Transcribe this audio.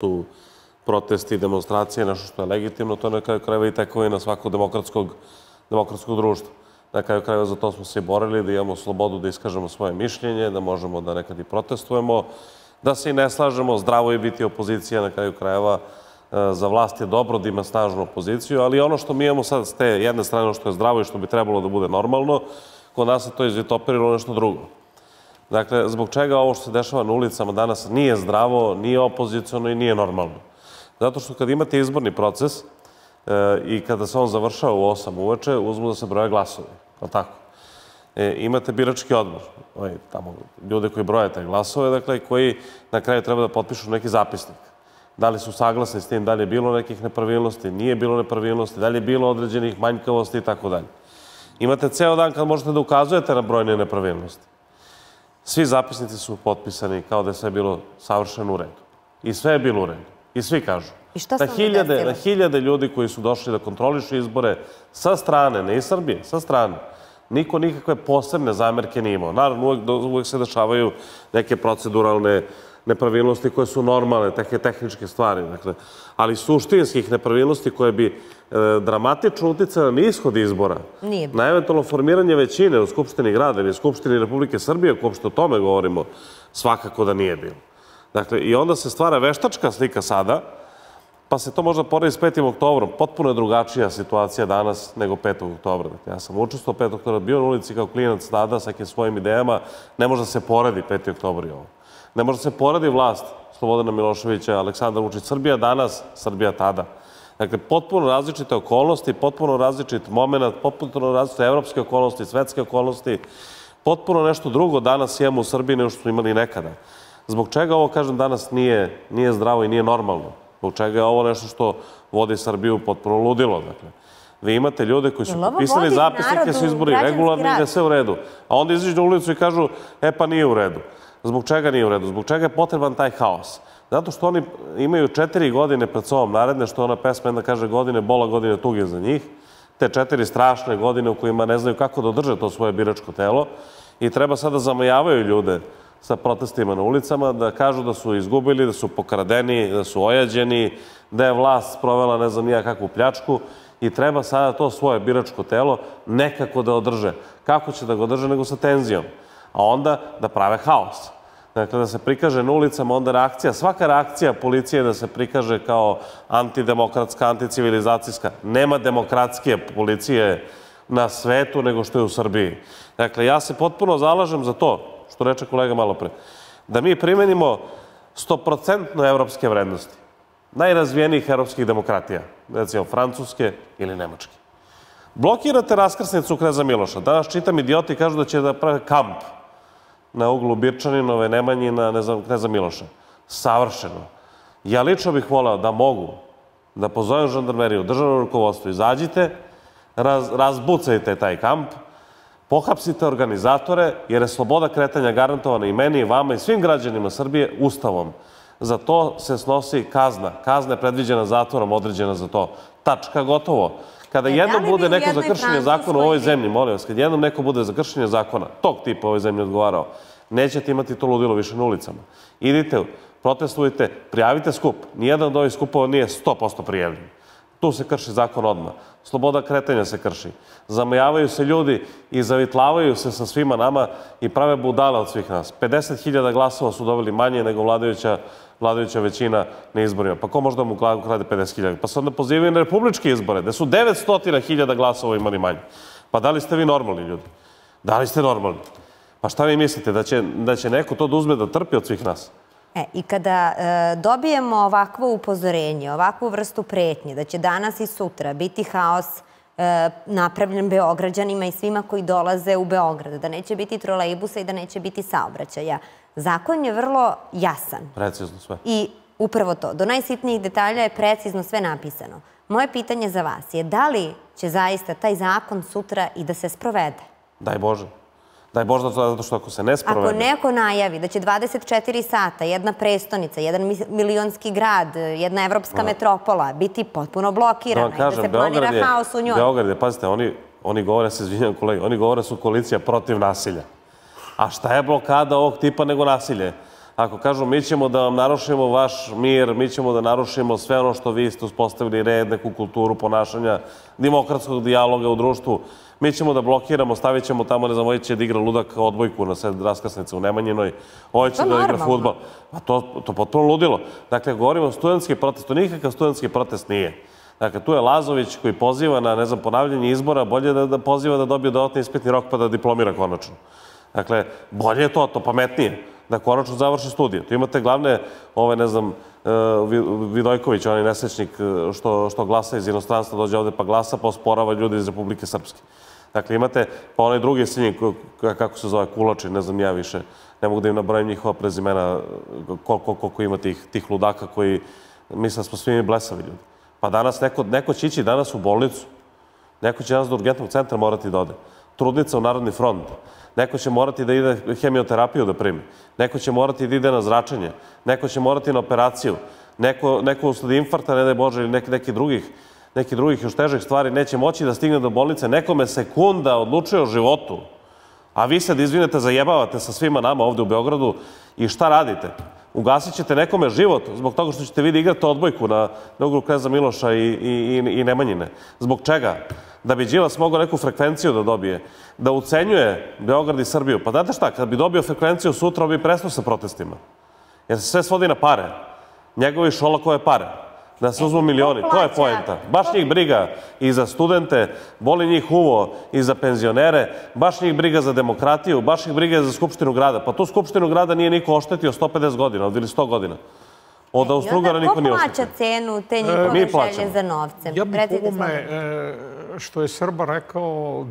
su protesti i demonstracije, nešto što je legitimno, to je na kraju krajeva i tekovina svakog demokratskog društva. Na kraju krajeva za to smo se i borili, da imamo slobodu da iskažemo svoje mišljenje, da možemo da nekad i protestujemo, da se i ne slažemo, zdravo je biti opozicija, na kraju krajeva za vlast je dobro da ima snažnu opoziciju, ali ono što mi imamo sad s te jedne strane, ono što je zdravo i što bi trebalo da bude normalno, kod nas se to izvitoperilo nešto drugo. Dakle, zbog čega ovo što se dešava na ulicama danas nije zdravo, nije opoziciono i nije normalno? Zato što kad imate izborni proces i kada se on završava u 8 uveče, uzmu da se broje glasovi, ali tako? Imate birački odbor, tamo ljude koji broje te glasove, dakle, koji na kraju treba da potpišu neki zapisnik. Da li su saglasni s tim, da li je bilo nekih nepravilnosti, nije bilo nepravilnosti, da li je bilo određenih manjkavosti i tako dalje. Imate ceo dan kad možete da ukazujete na brojne nepravilnosti. Svi zapisnici su potpisani kao da je sve bilo savršeno u redu. I sve je bilo u redu. I svi kažu. I šta se onda desilo? Na hiljade ljudi koji su došli da kontrolišu izbore sa strane, ne iz Srbije, sa strane. Niko nikakve posebne zamerke nije imao. Naravno, uvek se dešavaju neke proceduralne nepravilnosti koje su normalne, tehničke stvari. Ali suštinskih nepravilnosti koje bi dramatično uticale na ishod izbora, na eventualno formiranje većine u Skupštini grada ili Skupštini Republike Srbije, ako uopšte o tome govorimo, svakako da nije bilo. Dakle, i onda se stvara veštačka slika sada, pa se to možda poredi s 5. oktobrom. Potpuno je drugačija situacija danas nego 5. oktobra. Ja sam učestvovao 5. oktobra, bio na ulici kao klinac tada sa nekim svojim idejama. Ne može da se poredi 5. oktobar i ovo. Ne može da se poredi vlast Slobodana Miloševića, Aleksandar Vučić, Srbija danas, Srbija tada. Dakle, potpuno različite okolnosti, potpuno različit moment, potpuno različite evropske okolnosti, svetske okolnosti, potpuno nešto drugo danas imamo u Srbiji nego što smo imali nekada. Zbog čega ovo, kažem, danas nije zdravo i nije normalno? Zbog čega je ovo nešto što vodi Srbiju potpuno ludilo? Vi imate ljude koji su potpisali zapisnike, su izbori regularni i da je sve u redu. A onda izađu na ulicu i kažu, pa nije u redu. Zbog čega nije u redu? Zbog čega je potreban taj haos? Zato što oni imaju 4 godine pred sobom naredne, što ona pesma jedna kaže godine bola, godine tuge za njih. Te 4 strašne godine u kojima ne znaju kako da održe to svoje biračko telo i treba sad da zamajavaju ljude sa protestima na ulicama, da kažu da su izgubili, da su pokradeni, da su ojađeni, da je vlast sprovela ne znam nija kakvu pljačku i treba sada to svoje biračko telo nekako da održe. Kako će da ga održe nego sa tenzijom? A onda da prave haos. Dakle, da se prikaže na ulicama, onda reakcija, svaka reakcija policije da se prikaže kao antidemokratska, anticivilizacijska. Nema demokratske policije na svetu nego što je u Srbiji. Dakle, ja se potpuno zalažem za to, što reče kolega malo pre, da mi primenimo 100% evropske vrednosti. Najrazvijenijih evropskih demokratija, recimo Francuske ili Nemačke. Blokirate raskrsnicu Kneza Miloša. Danas čitam idioti kažu da će da prave kamp na uglu Birčaninove, Nemanjina, ne znam, Kneza Miloša. Savršeno. Ja lično bih voleo da mogu da pozovem žandarmeriju, državno rukovodstvo, izađite, razbucajte taj kamp, pohapsite organizatore, jer je sloboda kretanja garantovana i meni, i vama, i svim građanima Srbije Ustavom. Za to se snosi kazna. Kazna je predviđena zatvorom, određena za to. Tačka, gotovo. Kada jednom bude neko za kršenje zakona u ovoj zemlji, molim vas, kad jednom neko bude za kršenje zakona, tog tipa u ovoj zemlji odgovarao, nećete imati to ludilo više na ulicama. Idite, protestujte, prijavite skup. Nijedan od ovih skupova nije 100% prijavljen. Tu se krši zakon odmah. Sloboda kretanja se krši. Zamajavaju se ljudi i zavitlavaju se sa svima nama i prave budale od svih nas. 50.000 glasova su dobili manje nego vladajuća većina na izborima. Pa ko možda mu ukrade 50.000? Pa se onda pozivaju na republičke izbore, gde su 900.000 glasova imali manje. Pa da li ste vi normalni ljudi? Da li ste normalni? Pa šta vi mislite, da će neko to da uzme da trpi od svih nas? I kada dobijemo ovakvo upozorenje, ovakvu vrstu pretnje, da će danas i sutra biti haos napravljen Beograđanima i svima koji dolaze u Beograd, da neće biti trolejbusa i da neće biti saobraćaja. Zakon je vrlo jasan. Precizno sve. I upravo to, do najsitnijih detalja je precizno sve napisano. Moje pitanje za vas je da li će zaista taj zakon sutra i da se sprovede? Daj Bože. Daj Bože zato što ako se ne sprovede... Ako neko najavi da će 24 sata jedna prestonica, jedan milionski grad, jedna evropska metropola biti potpuno blokirana i da se planira haos u njoj. Beograd je, pazite, oni govore, se izvinjam kolegi, oni govore su koalicija protiv nasilja. A šta je blokada ovog tipa nego nasilje? Ako kažu mi ćemo da vam narušimo vaš mir, mi ćemo da narušimo sve ono što vi ste uspostavili, red, neku kulturu ponašanja, demokratskog dijaloga u društvu, mi ćemo da blokiramo, stavit ćemo tamo, ne znam, ovaj će da igra ludak odbojku na sred raskrsnice u Nemanjinoj, ovaj će da igra fudbal. Pa to potpuno ludilo. Dakle, govorimo o studentski protest, to nikakav studentski protest nije. Dakle, tu je Lazović koji poziva na, ne znam, ponavljanje izbora, bolje da poziva da dobije dodatni ispitni rok pa da diplomira konačno. Dakle, bolje je to pametnije, da konačno završi studije. Tu imate glavne, ne znam, Vidojković, onaj nesrećnik što glasa iz inostranstva, dođe ovde pa glasa, pa osporava ljudi iz Republike Srpske. Dakle, imate pa onaj drugi sinjeg, kako se zove, Kulači, ne znam ja više, ne mogu da im nabrojim njihova prezimena, koliko ima tih ludaka koji misle da smo svi mi blesavi ljudi. Pa danas neko će ići danas u bolnicu, neko će danas do urgentnog centra morati da ode, trudnica u Narodni front, neko će morati da ide hemioterapiju da primi, neko će morati da ide na zračenje, neko će morati na operaciju, neko usled infarkta, ne daj Bože, ili neki drugih još težih stvari neće moći da stigne do bolnice, nekome sekunda odlučuje o životu, a vi se da izvinete, zajebavate sa svima nama ovde u Beogradu i šta radite? Ugasit ćete nekome život zbog toga što ćete vi da igrate odbojku na ugru Kneza Miloša i Nemanjine. Zbog čega? Da bi Đilas mogao neku frekvenciju da dobije, da ucenjuje Beograd i Srbiju. Pa znate šta, kad bi dobio frekvenciju sutra, on bi prestao sa protestima. Jer se sve svodi na pare. Njegovi Šolakove pare. Da se uzmu milioni. To je poenta. Baš njih briga i za studente, boli njih uvo i za penzionere, baš njih briga za demokratiju, baš njih briga za Skupštinu grada. Pa tu Skupštinu grada nije niko oštetio 150 godina ili 100 godina. Od Austro-Ugara niko nije oštetio. Ko plaća cenu te njihove želje za novcem? Ja bih ovome što je Srba rekao